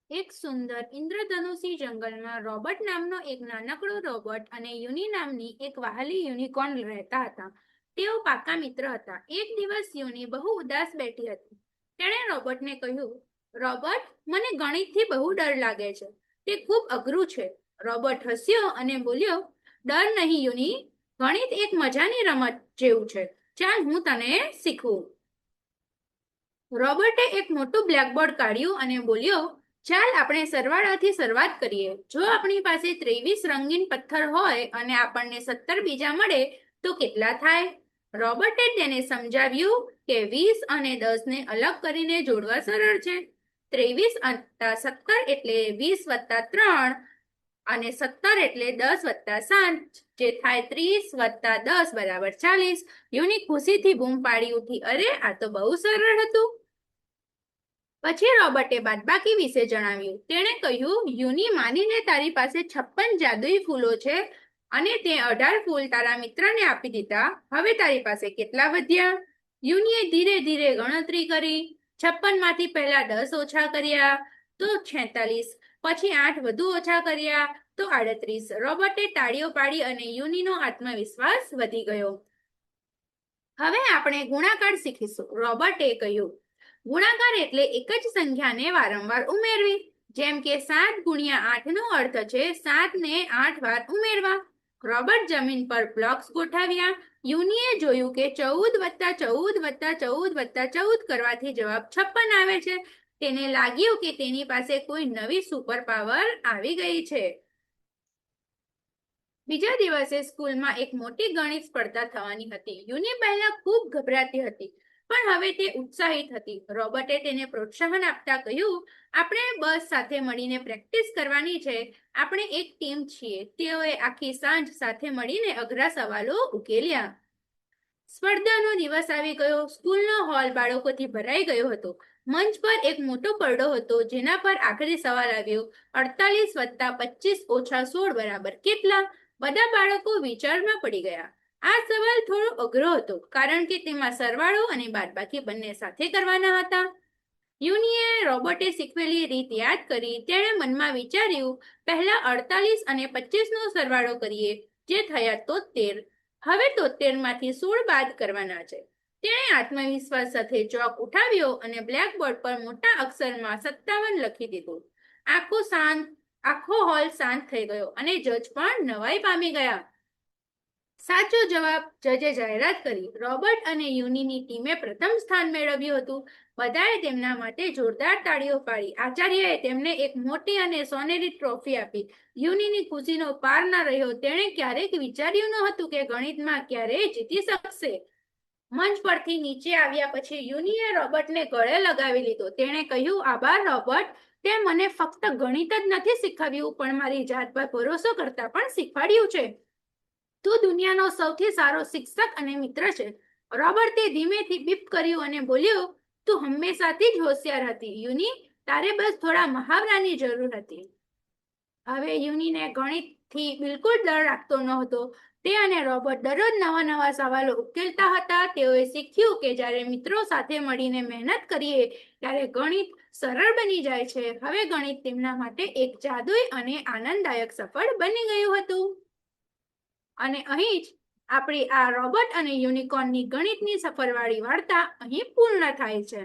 એક સુંદર ઇન્દ્રધનુષી જંગલમાં રોબર્ટ નામનો એક નાનકડો રોબોટ અને યુની નામની એક વહાલી યુનિકોર્ન રહેતા હતા. તેઓ પાકા મિત્ર હતા. એક દિવસ યુની બહુ ઉદાસ બેઠી હતી. તેણે રોબોટને કહ્યું, રોબોટ, મને ગણિતથી બહુ ડર લાગે છે. તે ખૂબ અઘરું છે. રોબોટ હસ્યો અને બોલ્યો, ડર નહીં યુની, ગણિત એક મજાની રમત જેવું છે. ચાલ હું તને શીખવું. રોબર્ટે એક મોટું બ્લેકબોર્ડ કાઢ્યું અને બોલ્યો, ચાલ આપણે સરવાળાથી શરૂઆત કરીએ. જો આપણી પાસે 23 રંગીન પથ્થર હોય અને આપણને 17 બીજા મળે તો કેટલા થાય? રોબર્ટે તેને સમજાવ્યું કે 20 અને 10 ને અલગ કરીને જોડવા સરળ છે. 23 વત્તા 17 એટલે 20 વત્તા 3 અને 17 એટલે 10 વત્તા 7, જે થાય 30 વત્તા 10 બરાબર 40. યુની ખુશીથી બૂમ પાડી ઉઠી, અરે આ તો બહુ સરળ હતું. પછી રોબર્ટે બાદબાકી વિશે જણાવ્યું. તેણે કહ્યું, યુની, માનીને તારી પાસે 56 જાદુઈ ફૂલો છે અને તે 18 ફૂલ તારા મિત્રને આપી દીધા. હવે તારી પાસે કેટલા વધ્યા? યુનીએ ધીરે ધીરે ગણતરી કરી. 56 માંથી પહેલા 10 ઓછા કર્યા તો 46, પછી 8 વધુ ઓછા કર્યા તો 38. રોબર્ટે તાળીઓ પાડી અને યુનીનો આત્મવિશ્વાસ વધી ગયો. હવે આપણે ગુણાકાર શીખીશું, રોબર્ટે કહ્યું. ગુણાકાર એટલે એક જ સંખ્યાને વારંવાર ઉમેરવી. જેમ કે 7 ગુણ્યા 8 નો અર્થ છે 7 ને 8 વાર ઉમેરવા. રોબર્ટ જમીન પર બ્લોક્સ ગોઠવ્યા. યુનીએ જોયું કે 14 વત્તા 14 વત્તા 14 વત્તા 14 કરવાથી જવાબ 56 આવે છે. તેને લાગ્યું કે તેની પાસે કોઈ નવી સુપર પાવર આવી ગઈ છે. બીજા દિવસે સ્કૂલમાં એક મોટી ગણિત સ્પર્ધા થવાની હતી. યુની પહેલા ખૂબ ગભરાતી હતી, પણ હવે તે ઉત્સાહિત હતી. રોબર્ટે તેને પ્રોત્સાહન આપતા કહ્યું, આપણે બસ સાથે મળીને પ્રેક્ટિસ કરવાની છે. આપણે એક ટીમ છીએ. તેઓએ આખી સાંજ સાથે મળીને અઘરા સવાલો ઉકેલ્યા. સ્પર્ધાનો દિવસ આવી ગયો. સ્કૂલનો હોલ બાળકોથી ભરાઈ ગયો હતો. મંચ પર એક મોટો પડદો હતો જેના પર આખરી સવાલ આવ્યો, 48 વત્તા 25 ઓછા 16 બરાબર કેટલા? બધા બાળકો વિચારમાં પડી ગયા. આ સવાલ થોડો અઘરો હતો કારણ કે તેમાં સરવાળો અને બાદબાકી બંને સાથે કરવાના હતા. યુનીએ રોબોટે શીખવેલી રીત યાદ કરી. તેણે મનમાં વિચાર્યું, પહેલા 48 અને 25 નો સરવાળો કરીએ, જે થયા 73. હવે 73 માંથી 16 બાદ કરવાના છે. તેણે આત્મવિશ્વાસ સાથે ચોક ઉઠાવ્યો અને બ્લેકબોર્ડ પર મોટા અક્ષરમાં 57 લખી દીધું. આખો હોલ શાંત થઈ ગયો અને જજ પણ નવાઈ પામી ગયા. સાચો જવાબ જજે જાહેરાત કરી. રોબર્ટ અને યુનીની ટીમે પ્રથમ સ્થાન મેળવ્યું હતું. બધાએ તેમના માટે જોરદાર તાળીઓ પાડી. આચાર્યએ તેમને એક મોટી અને સોનેરી ટ્રોફી આપી. યુનીની ખુશીનો પાર ન રહ્યો. તેણે ક્યારેક વિચાર્યું ન હતું કે ગણિતમાં ક્યારેય જીતી શકશે. મંચ પરથી નીચે આવ્યા પછી યુનીએ રોબર્ટને ગળે લગાવી લીધો. તેણે કહ્યું, આભાર રોબર્ટ, તે મને ફક્ત ગણિત જ નથી શીખવ્યું, પણ મારી જાત પર ભરોસો કરતા પણ શીખવાડ્યું છે. તું દુનિયાનો સૌથી સારો શિક્ષક અને મિત્ર છે. રોબર્ટે ધીમેથી બીપ કર્યું અને બોલ્યો, તું હંમેશાથી જ હોશિયાર હતી યુની, તારે બસ થોડા મહાવરાની જરૂર હતી. હવે યુનીને ગણિતથી બિલકુલ ડર લાગતો નહોતો. તે અને રોબર્ટ દરરોજ નવા સવાલો ઉકેલતા હતા. તેઓએ શીખ્યું કે જ્યારે મિત્રો સાથે મળીને મહેનત કરીએ ત્યારે ગણિત સરળ બની જાય છે. હવે ગણિત તેમના માટે એક જાદુઈ અને આનંદદાયક સફળ બની ગયું હતું. અને અહીં જ આપણી આ રોબોટ અને યુનિકોર્નની ગણિતની સફરવાળી વાર્તા અહીં પૂર્ણ થાય છે.